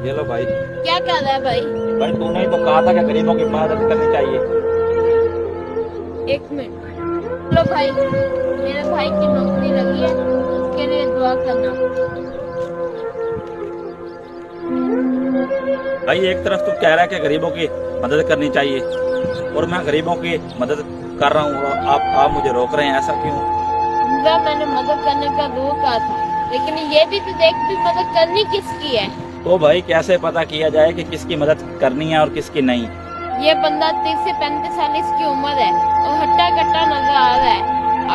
ये लो भाई। क्या कर रहा है भाई? भाई तूने ही तो कहा था कि गरीबों की मदद करनी चाहिए। एक मिनट। लो भाई, मेरे भाई की नौकरी लगी है, उसके लिए दुआ करना। भाई एक तरफ तू कह रहा है कि गरीबों की मदद करनी चाहिए और मैं गरीबों की मदद कर रहा हूँ, आप मुझे रोक रहे हैं, ऐसा क्यों? जब मैंने मदद करने का जरूर कहा था, लेकिन ये भी तो देख भी मदद करनी किसकी है। तो भाई कैसे पता किया जाए कि किसकी मदद करनी है और किसकी नहीं? ये बंदा 30 से 35 साल इसकी उम्र है और हट्टा कट्टा नजर आ रहा है।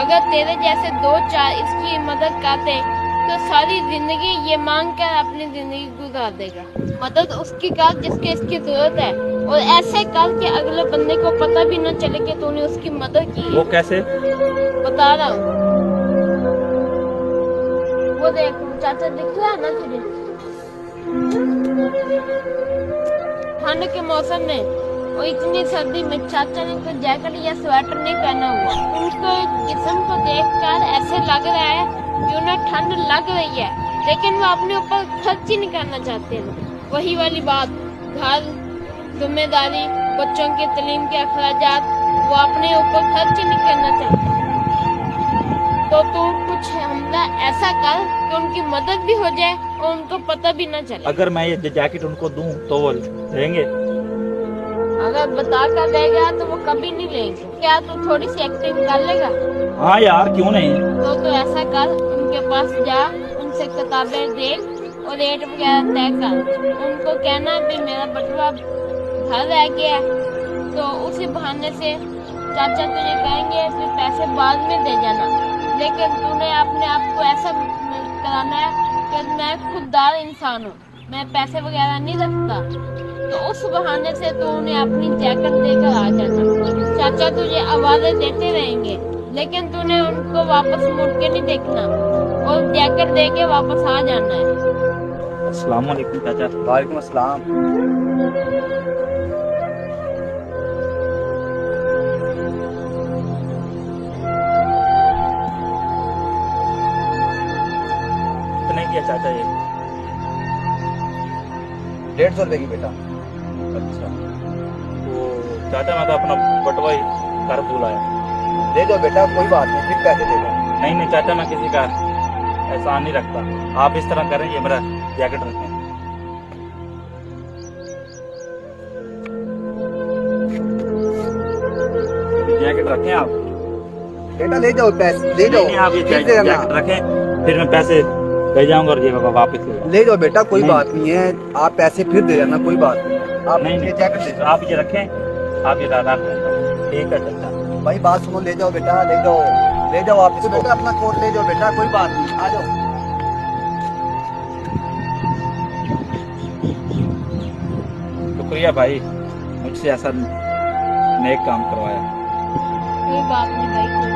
अगर तेरे जैसे 2-4 इसकी मदद करते तो सारी जिंदगी ये मांग कर अपनी जिंदगी गुजार देगा। मदद उसकी कर जिसके इसकी जरूरत है, और ऐसे कर के अगले बंदे को पता भी न चले कि तूने उसकी मदद की। वो कैसे? बता रहा हूँ। वो देख चाचा, दिख रहा है ना तुझे? ठंड के मौसम में और इतनी सर्दी में चाचा ने तो जैकेट या स्वेटर नहीं पहना हुआ। उनको जिस्म को देखकर ऐसे लग रहा है कि उन्हें ठंड लग रही है, लेकिन वो अपने ऊपर खर्च ही नहीं करना चाहते हैं। वही वाली बात, घर, जिम्मेदारी, बच्चों की तालीम के अखराजात वो अपने ऊपर खर्च ही नहीं करना चाहते। तो तू कुछ हमला ऐसा कर कि उनकी मदद भी हो जाए और उनको पता भी न चले। अगर मैं ये जैकेट उनको दूं तो वो लेंगे? अगर बता कर देगा तो वो कभी नहीं लेंगे। क्या तू थोड़ी सी एक्टिंग कर लेगा? हाँ यार, क्यों नहीं। तो ऐसा कर, उनके पास जा, उनसे किताबें देख और रेट वगैरह तय कर। उनको कहना भी मेरा बटुआ घर रह गया है, तो उसी बहाने से चाचा तुझे कहेंगे फिर पैसे बाद में दे जाना। लेकिन तूने अपने आप को ऐसा कराना है कि मैं खुददार इंसान हूँ, मैं पैसे वगैरह नहीं रखता। तो उस बहाने से तू उन्हें अपनी जैकेट देकर आ जाना। चाचा तुझे आवाजें देते रहेंगे, लेकिन तूने उनको वापस मुड़ के नहीं देखना और जैकेट दे के वापस आ जाना है। अस्सलाम वालेकुम चाचा। वालेकुम अस्सलाम। कितने किया चाचा ये? 150 रुपए की बेटा। अच्छा, तो चाचा मैं तो अपना बटवा ही घर भूल आया। दे दो बेटा, कोई बात नहीं, फिर पैसे दे दो। नहीं नहीं चाचा, मैं किसी का एहसान नहीं रखता। आप इस तरह करें, ये मेरा जैकेट रखें। जैकेट रखें आप। बेटा ले जाओ पैसे, ले जाओ। नहीं, आप ये फिर दे देना। जैकेट रखें, फिर मैं पैसे ले जाऊंगा और ये वापस ले जाऊंगा। ले जाओ बेटा, कोई नहीं। बात नहीं है, आप पैसे फिर दे देना, कोई बात नहीं। आप नहीं ये नहीं, जैकेट दे दो। आप ये रखें, आप ये दादा ठीक है चाचा। भाई बात सुनो, ले जाओ बेटा, ले जाओ, ले जाओ आप इसको। बेटा अपना कोट ले जाओ बेटा, कोई बात नहीं, आ जाओ। शुक्रिया भाई, मुझसे ऐसा नेक काम करवाया। कोई बात नहीं भाई।